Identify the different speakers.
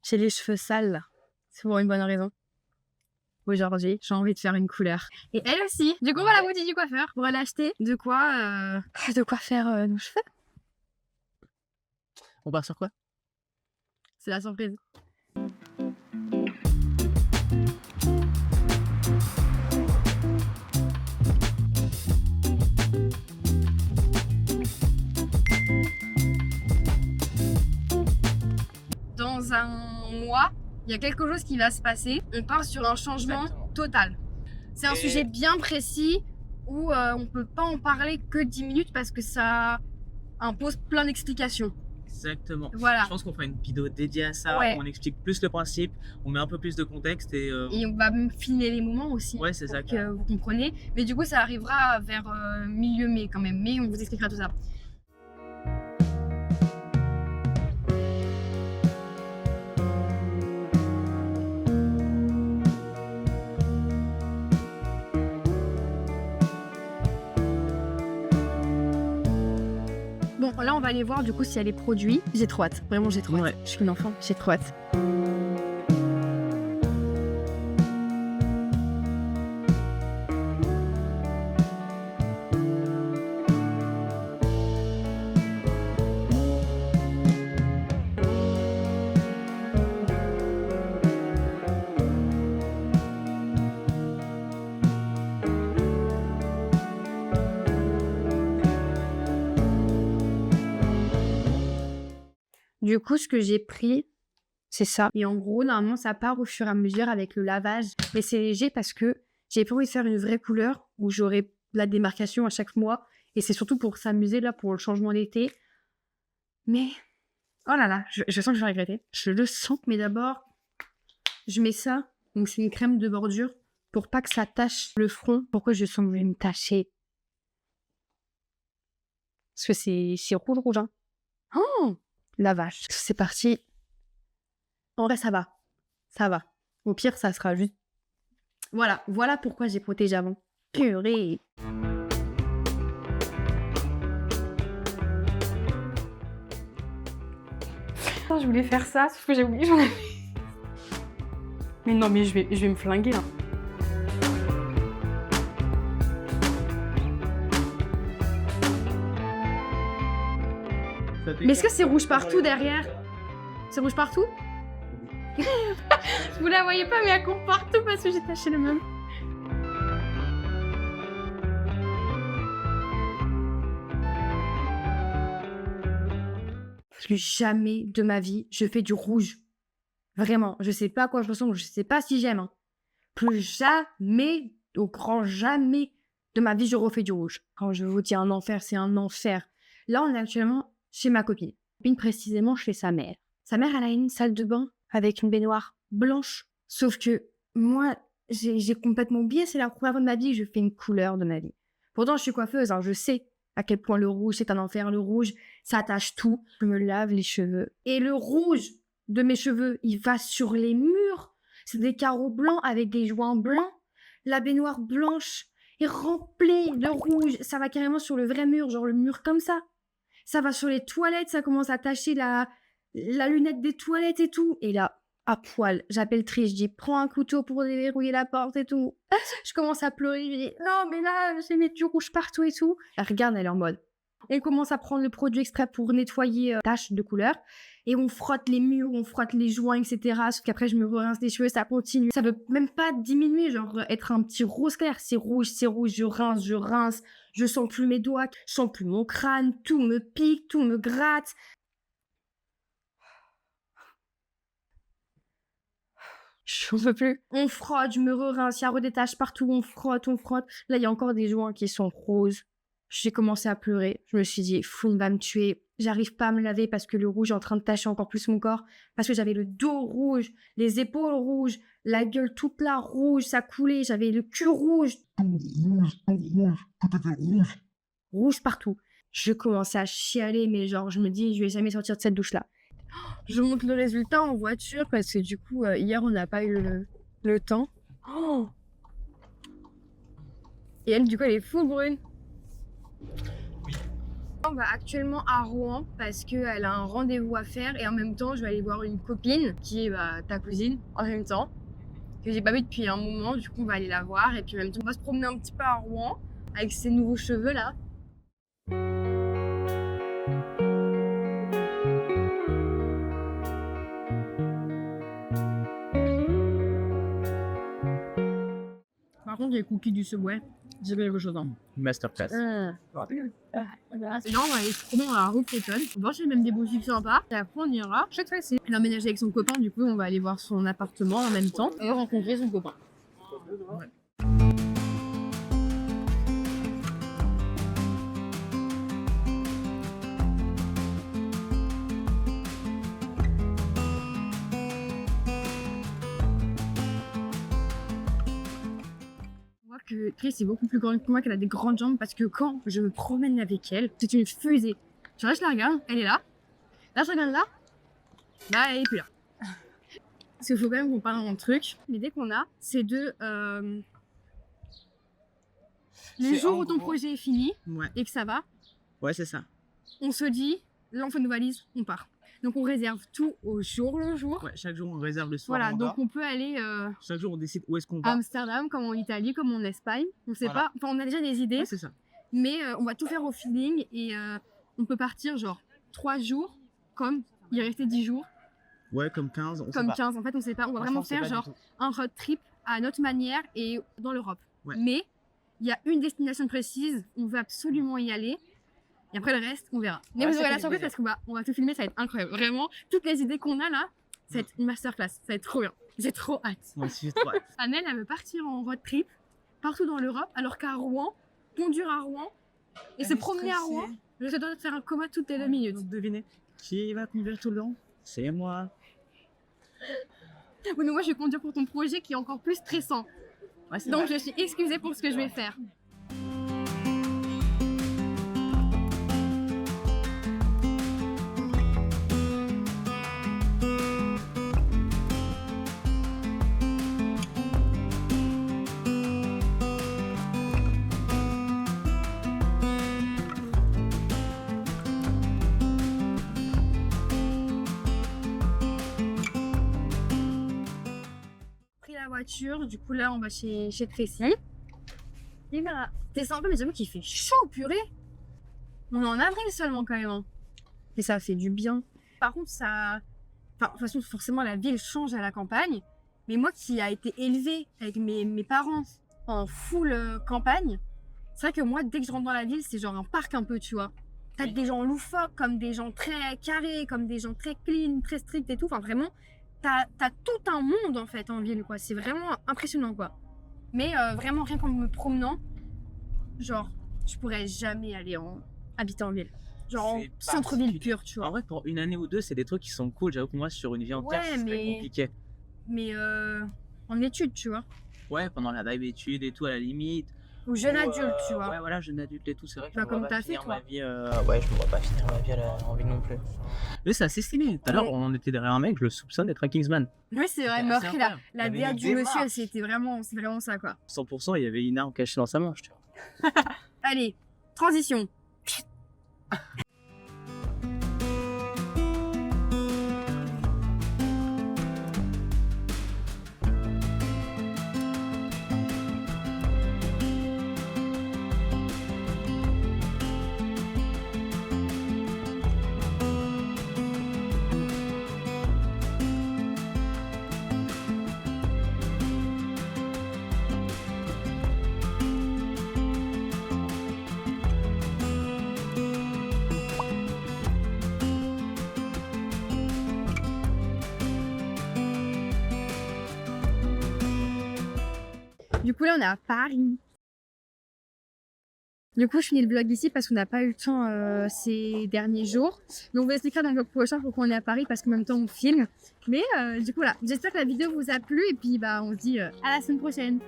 Speaker 1: J'ai les cheveux sales, là. C'est pour une bonne raison. Aujourd'hui, j'ai envie de faire une couleur. Et elle aussi. Du coup, on va à la boutique du coiffeur pour aller acheter de quoi faire nos cheveux.
Speaker 2: On part sur quoi?
Speaker 1: C'est la surprise. Dans un mois, il y a quelque chose qui va se passer. On part sur un changement total. C'est un sujet bien précis où on peut pas en parler que 10 minutes parce que ça impose plein d'explications.
Speaker 2: Exactement.
Speaker 1: Voilà.
Speaker 2: Je pense qu'on fera une vidéo dédiée à ça,
Speaker 1: Ouais.
Speaker 2: où on explique plus le principe, on met un peu plus de contexte et
Speaker 1: Et on va même filmer les moments aussi.
Speaker 2: ouais, c'est ça.
Speaker 1: Pour que vous compreniez. Mais du coup, ça arrivera vers milieu mai quand même. Mais on vous expliquera tout ça. Bon, là, on va aller voir du coup s'il y a les produits. J'ai trop hâte. Vraiment, j'ai trop hâte.
Speaker 2: Ouais.
Speaker 1: Je suis une enfant. J'ai trop hâte. Du coup, ce que j'ai pris, c'est ça. Et en gros, normalement, ça part au fur et à mesure avec le lavage. Mais c'est léger parce que j'ai pas envie de faire une vraie couleur où j'aurai la démarcation à chaque mois. Et c'est surtout pour s'amuser là pour le changement d'été. Mais, oh là là, je sens que je vais regretter. Je le sens. Mais d'abord, je mets ça. Donc, c'est une crème de bordure pour pas que ça tache le front. Pourquoi je sens que je vais me tacher? Parce que c'est rouge, hein. Oh! La vache. C'est parti. En vrai, ça va. Ça va. Au pire, ça sera juste... Voilà pourquoi j'ai protégé avant. Purée. Putain, je voulais faire ça, sauf que j'ai oublié, j'en avais... Mais non, mais je vais me flinguer, là. Mais est-ce que c'est rouge partout derrière? C'est rouge partout? Vous la voyez pas, mais elle court partout parce que j'ai taché le même. Plus jamais de ma vie, je fais du rouge. Vraiment, je sais pas à quoi je ressemble, je sais pas si j'aime. Hein. Plus jamais, au grand jamais de ma vie, je refais du rouge. Quand je vous dis un enfer, c'est un enfer. Là, on est actuellement chez ma copine. Précisément chez sa mère. Sa mère, elle a une salle de bain avec une baignoire blanche. Sauf que moi, j'ai complètement oublié, c'est la première fois de ma vie que je fais une couleur de ma vie. Pourtant, je suis coiffeuse, hein, je sais à quel point le rouge, c'est un enfer. Le rouge, ça attache tout. Je me lave les cheveux. Et le rouge de mes cheveux, il va sur les murs. C'est des carreaux blancs avec des joints blancs. La baignoire blanche est remplie de rouge. Ça va carrément sur le vrai mur, genre le mur comme ça. Ça va sur les toilettes, ça commence à tacher la lunette des toilettes et tout. Et là, à poil, j'appelle Tri, je dis prends un couteau pour déverrouiller la porte et tout. Je commence à pleurer, je dis non mais là, j'ai mis du rouge partout et tout. Elle regarde, elle est en mode. Elle commence à prendre le produit exprès pour nettoyer taches de couleur. Et on frotte les murs, on frotte les joints, etc. Sauf qu'après, je me rince les cheveux, ça continue. Ça veut même pas diminuer, genre être un petit rose clair. C'est rouge, je rince. Je sens plus mes doigts, je sens plus mon crâne. Tout me pique, tout me gratte. J'en peux plus. On frotte, je me rince, il y a des taches partout, on frotte. Là, il y a encore des joints qui sont roses. J'ai commencé à pleurer. Je me suis dit, Foun va me tuer. J'arrive pas à me laver parce que le rouge est en train de tacher encore plus mon corps. Parce que j'avais le dos rouge, les épaules rouges, la gueule toute là rouge, ça coulait. J'avais le cul rouge. Tout était rouge. Rouge partout. Je commençais à chialer, mais genre, je me dis, je vais jamais sortir de cette douche-là. Je montre le résultat en voiture parce que du coup, hier, on n'a pas eu le temps. Oh et elle, du coup, elle est full brune.
Speaker 2: Oui.
Speaker 1: On va actuellement à Rouen parce qu'elle a un rendez-vous à faire et en même temps je vais aller voir une copine qui est ta cousine en même temps que j'ai pas vue depuis un moment. Du coup on va aller la voir et puis en même temps on va se promener un petit peu à Rouen avec ses nouveaux cheveux là. Par contre les cookies du Subway, c'est quelque chose hein.
Speaker 2: Masterclass.
Speaker 1: Là, on va aller se promener dans la rue piétonne. On va acheter même des boutiques sympas. Et après, on ira. Chaque fois, c'est elle a emménagé avec son copain. Du coup, on va aller voir son appartement en même temps et rencontrer son copain. Ouais. Que Chris est beaucoup plus grande que moi, qu'elle a des grandes jambes parce que quand je me promène avec elle, c'est une fusée. Genre là, je la regarde, elle est là. Là, je regarde là. Là, elle est plus là. Parce qu'il faut quand même qu'on parle d'un truc. L'idée qu'on a, c'est de... les jours où ton projet est fini et que ça va,
Speaker 2: Ouais, c'est ça.
Speaker 1: on se dit, là, on fait nos valises, on part. Donc on réserve tout au jour le jour.
Speaker 2: Ouais, chaque jour on réserve le soir.
Speaker 1: Voilà, donc on peut aller
Speaker 2: chaque jour on décide où est-ce qu'on
Speaker 1: à
Speaker 2: va.
Speaker 1: Amsterdam, comme en Italie, comme en Espagne. On sait pas, enfin on a déjà des idées.
Speaker 2: Ouais, c'est ça.
Speaker 1: Mais on va tout faire au feeling et on peut partir genre 3 jours, comme il restait 10 jours.
Speaker 2: Ouais, comme 15, on
Speaker 1: comme
Speaker 2: sait pas.
Speaker 1: 15, en fait on sait pas. On va vraiment faire genre un road trip à notre manière et dans l'Europe.
Speaker 2: Ouais.
Speaker 1: Mais il y a une destination précise, on veut absolument y aller. Et après le reste, on verra. Mais vous aurez la surprise parce qu'on va tout filmer, ça va être incroyable. Vraiment, toutes les idées qu'on a là, ça va être une masterclass, ça va être trop bien. J'ai trop hâte.
Speaker 2: Moi aussi, j'ai trop hâte.
Speaker 1: Annelle, elle veut partir en road trip partout dans l'Europe, alors qu'à Rouen, conduire à Rouen et se promener à Rouen, je dois faire un coma toutes les 2 minutes.
Speaker 2: Donc devinez, qui va conduire tout le long? C'est moi.
Speaker 1: Oui, mais moi je vais conduire pour ton projet qui est encore plus stressant.
Speaker 2: Ouais, c'est
Speaker 1: Donc
Speaker 2: vrai.
Speaker 1: je suis excusée pour ce que je vais faire. Voiture, du coup là on va chez Tracy. Et voilà, c'est sympa mais j'avoue qu'il fait chaud purée. On est en avril seulement quand même. Hein. Et ça fait du bien. Par contre ça... Enfin, de toute façon forcément la ville change à la campagne. Mais moi qui a été élevée avec mes parents en full campagne, c'est vrai que moi dès que je rentre dans la ville c'est genre un parc un peu tu vois. T'as des gens loufoques, comme des gens très carrés, comme des gens très clean, très stricts et tout. Enfin vraiment... T'as tout un monde en fait en ville quoi, c'est vraiment impressionnant quoi. Mais vraiment rien qu'en me promenant, genre je pourrais jamais aller habiter en ville. Genre en centre-ville pur tu vois.
Speaker 2: En vrai pour une année ou deux c'est des trucs qui sont cool, j'avoue que moi sur une vie entière c'est très compliqué.
Speaker 1: Mais en études tu vois.
Speaker 2: Ouais pendant la vibe études et tout à la limite.
Speaker 1: Ou jeune adulte tu vois.
Speaker 2: Ouais voilà jeune adulte et tout, c'est vrai que
Speaker 1: bah,
Speaker 2: je
Speaker 1: comme
Speaker 2: me vois
Speaker 1: t'as
Speaker 2: pas
Speaker 1: fait
Speaker 2: finir
Speaker 1: toi.
Speaker 2: ma vie, ouais je me vois pas finir ma vie en ville non plus. Mais c'est assez stylé, tout à l'heure on était derrière un mec, je le soupçonne d'être un Kingsman.
Speaker 1: Oui c'est vrai, mais après la DA du monsieur c'est vraiment ça quoi.
Speaker 2: 100% il y avait une arme cachée dans sa main je te jure.
Speaker 1: Allez, transition. Du coup, là, on est à Paris. Du coup, je finis le vlog ici parce qu'on n'a pas eu le temps ces derniers jours. Donc, on va expliquer dans le vlog prochain pourquoi on est à Paris parce qu'en même temps, on filme. Mais du coup, voilà. J'espère que la vidéo vous a plu et puis, on se dit à la semaine prochaine.